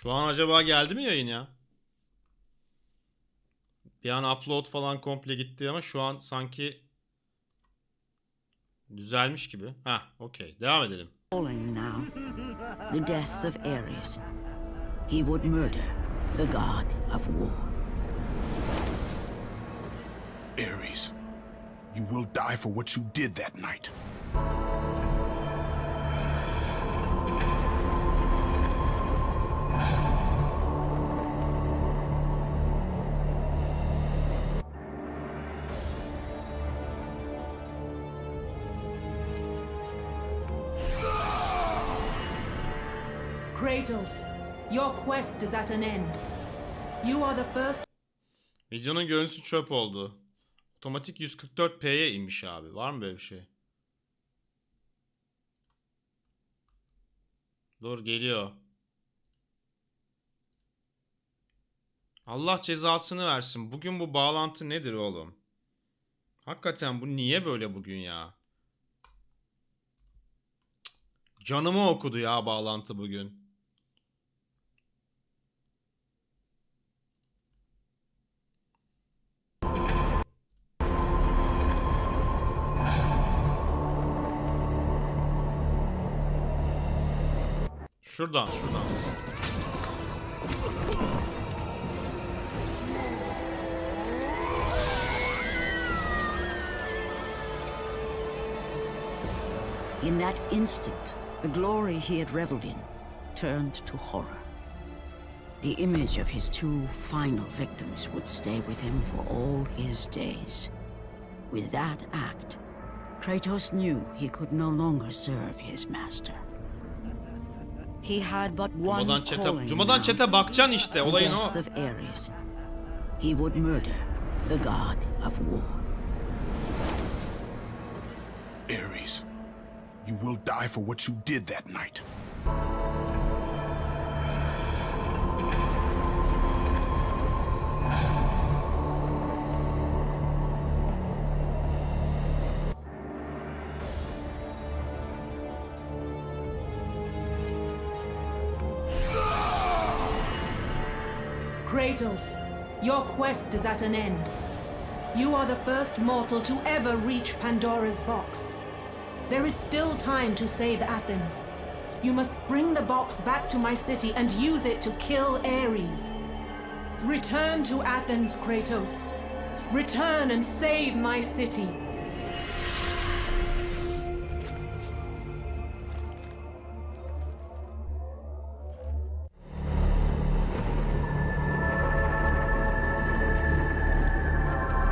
Şu an acaba geldi mi yayın ya? Bir an upload falan komple gitti ama şu an sanki düzelmiş gibi. Heh, okey. Devam edelim. Falling now, the death of Ares. He would murder the god of war. Ares, you will die for what you did that night. Kratos, your quest is at an end. You are the first. Videonun görüntüsü çöp oldu. Otomatik 144p'ye inmiş abi. Var mı böyle bir şey? Dur geliyor. Allah cezasını versin. Bugün bu bağlantı nedir oğlum? Hakikaten bu niye böyle bugün ya? Canımı okudu ya bağlantı bugün. Şuradan. In that instant, the glory he had reveled in turned to horror. The image of his two final victims would stay with him for all his days. With that act, Kratos knew he could no longer serve his master. He had but one calling Cumadan çete bakacaksın işte. Olayın o. the death of Ares. He would murder the god of war. Ares, you will die for what you did that night. Kratos, your quest is at an end. You are the first mortal to ever reach Pandora's box. There is still time to save Athens. You must bring the box back to my city and use it to kill Ares. Return to Athens, Kratos. Return and save my city.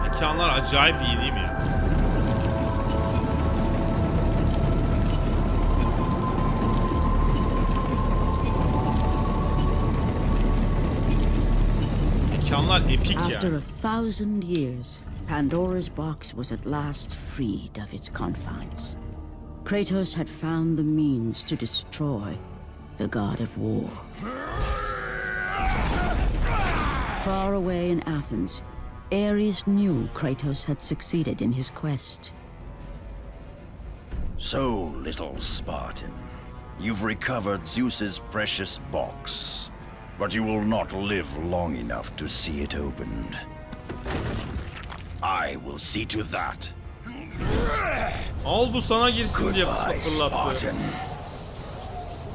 Mekanlar acayip iyi değil mi ya? Mekanlar epik ya. After 1,000 years, Pandora's box was at last freed of its confines. Kratos had found the means to destroy the god of war. Far away in Athens, Ares knew Kratos had succeeded in his quest. So, little Spartan, you've recovered Zeus's precious box, but you will not live long enough to see it opened. I will see to that. Al bu sana girsin diye Goodbye, fırlattı. Spartan.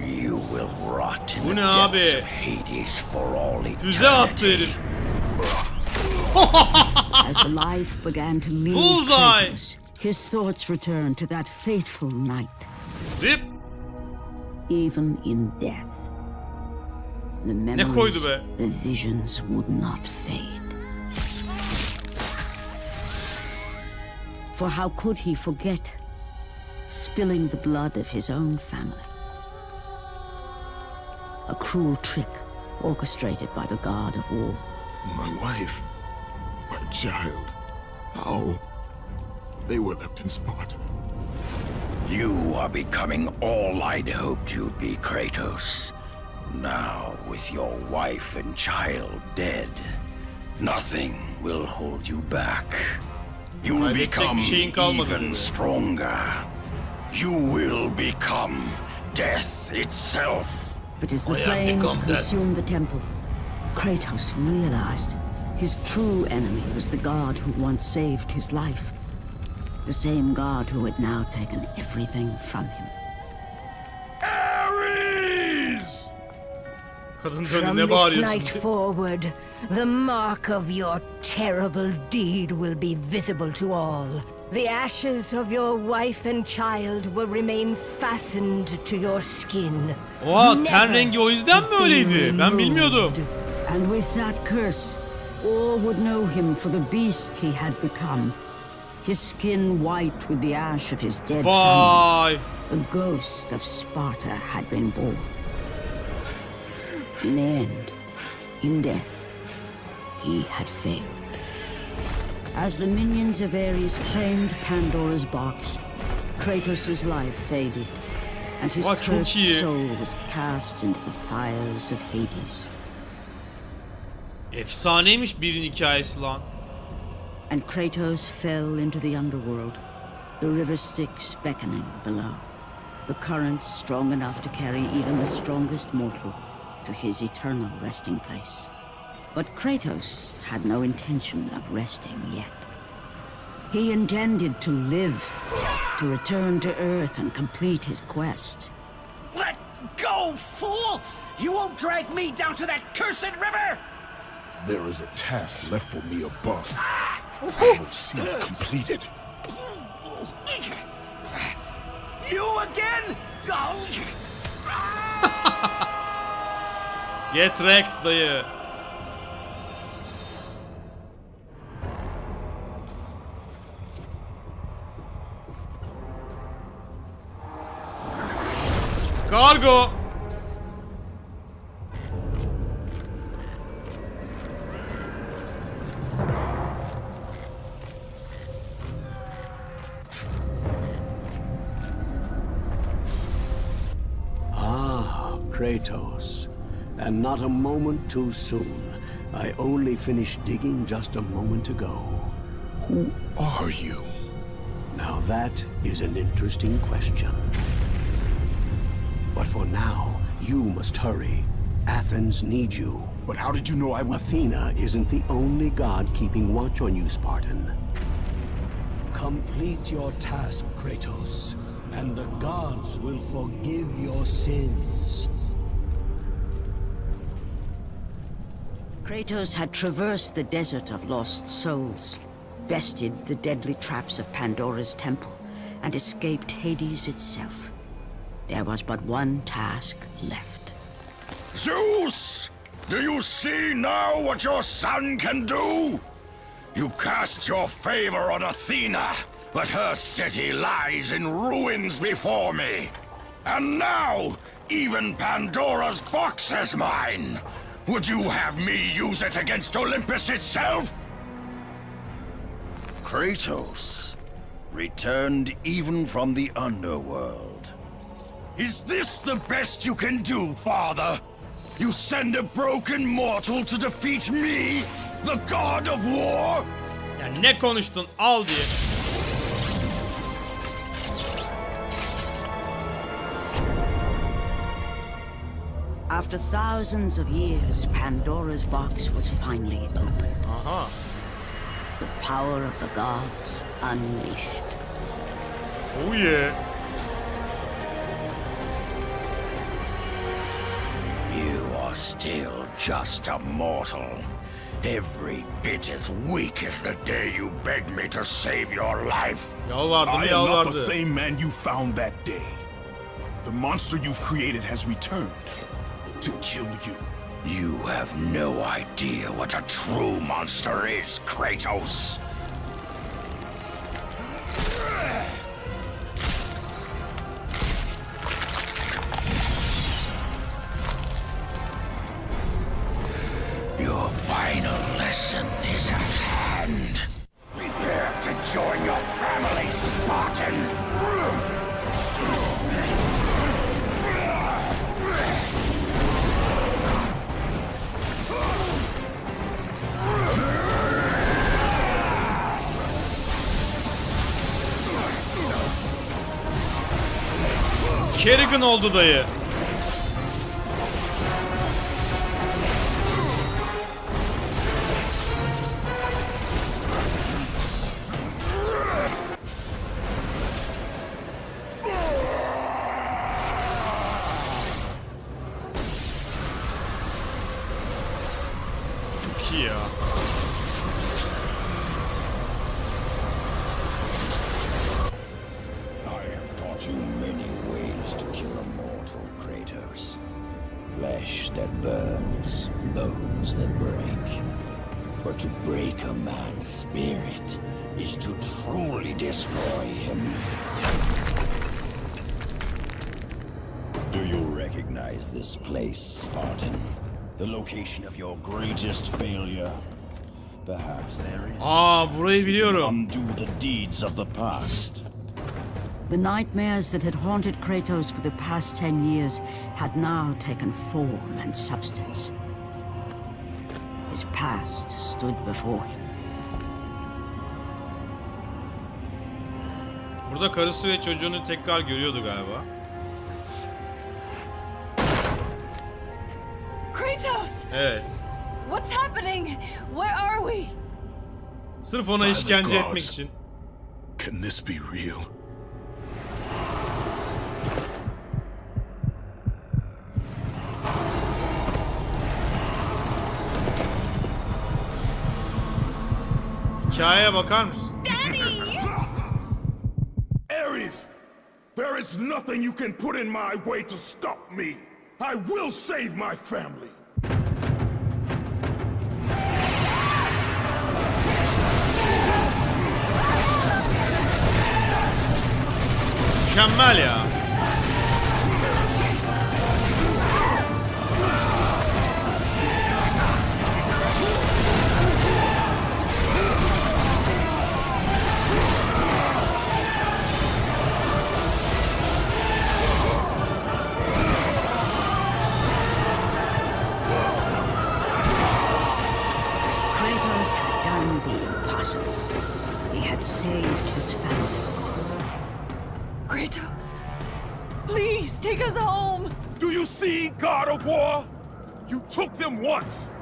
You will rot in Bu the ne depths abi? of Hades for all Füze attı eternity. herif. As the life began to leave Bullseye! Kratos, his thoughts returned to that fateful night. Rip. Even in death, the koydu memories, be? the visions would not fade. For how could he forget spilling the blood of his own family? A cruel trick orchestrated by the god of war. My wife, my child, how? They were left in Sparta. You are becoming all I'd hoped you'd be, Kratos. Now, with your wife and child dead, nothing will hold you back. You'll Kaybedecek become bir şeyin kalmadı even diyor. stronger. You will become death itself. But as the I am flames become dead. consumed the temple, Kratos realized his true enemy was the god who once saved his life. The same god who had now taken everything from him. Ares! Kadın dönü From ne this bağırıyorsun? night forward, the mark of your terrible deed will be visible to all. The ashes of your wife and child will remain fastened to your skin. Oha, ten Never rengi o yüzden mi be öyleydi? Ben bilmiyordum. removed. And with that curse, all would know him for the beast he had become. His skin white with the ash of his dead family. Vay. The ghost of Sparta had been born. In the end, in death, he had failed. As the minions of Ares claimed Pandora's box, Kratos' life faded, and his Vay, çok cursed iyi. soul was cast into the fires of Hades. Efsaneymiş birin hikayesi lan. And Kratos fell into the underworld, the river Styx beckoning below, the currents strong enough to carry even the strongest mortal to his eternal resting place. But Kratos had no intention of resting yet. He intended to live, to return to Earth and complete his quest. Let go, fool! You won't drag me down to that cursed river! There is a task left for me above. I will see it completed. You again? Oh. Get wrecked dayı. Kargo. Kratos, and not a moment too soon. I only finished digging just a moment ago. Who are you? Now that is an interesting question. But for now, you must hurry. Athens needs you. But how did you know I would... Athena isn't the only god keeping watch on you, Spartan. Complete your task, Kratos, and the gods will forgive your sins. Kratos had traversed the desert of lost souls, bested the deadly traps of Pandora's temple, and escaped Hades itself. There was but one task left. Zeus! Do you see now what your son can do? You cast your favor on Athena, but her city lies in ruins before me. And now, even Pandora's box is mine. Would you have me use it against Olympus itself? Kratos returned even from the underworld. Is this the best you can do, father? You send a broken mortal to defeat me, the god of war? Ya ne konuştun? Al diye. After thousands of years, Pandora's box was finally opened. Aha. The power of the gods unleashed. Oh yeah. You are still just a mortal. Every bit as weak as the day you begged me to save your life. Yalvardı mı I am not the yalvardı. same man you found that day. The monster you've created has returned to kill you. You have no idea what a true monster is, Kratos. Your final lesson is at hand. Prepare to join your family, Spartan. Kerrigan oldu dayı. iyi ya. I have taught you many ways to kill a mortal, Kratos. Flesh that burns, bones that break. But to break a man's spirit is to truly destroy him. Do you recognize this place, Spartan? The location of your greatest failure? Perhaps there is. Burayı biliyorum. Undo the deeds of the past. The nightmares that had haunted Kratos for the past 10 years had now taken form and substance. His past stood before him. Burada karısı ve çocuğunu tekrar görüyordu galiba. Kratos! Evet. What's happening? Where are we? Sırf ona By the işkence gods. etmek için. Can this be real? Hikayeye bakar mısın? Ares! There is nothing you can put in my way to stop me! I will save my family! Mükemmel ya. Kratos had done the impossible. He had saved his family. Kratos, please take us home. Do you see, God of War? You took them once,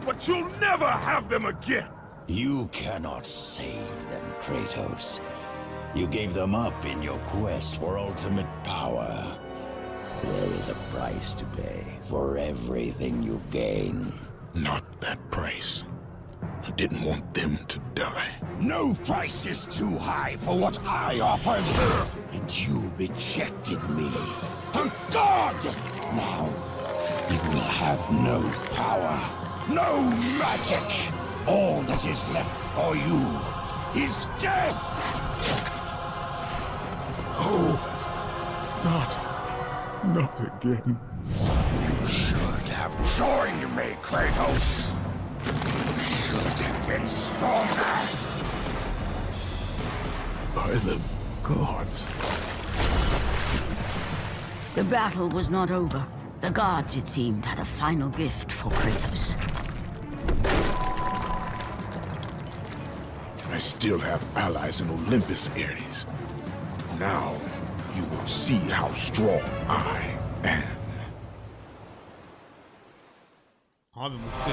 but you'll never have them again! You cannot save them, Kratos. You gave them up in your quest for ultimate power. There is a price to pay for everything you gain. Not that price. I didn't want them to die. No price is too high for what I offered. And you rejected me. A god! Now, you will have no power, no magic. All that is left for you is death! Oh, not again. You should have joined me, Kratos. You should have been stronger. By the gods. The battle was not over. The gods, it seemed, had a final gift for Kratos. I still have allies in Olympus, Ares. Now, you will see how strong I am. Abi muhteşem.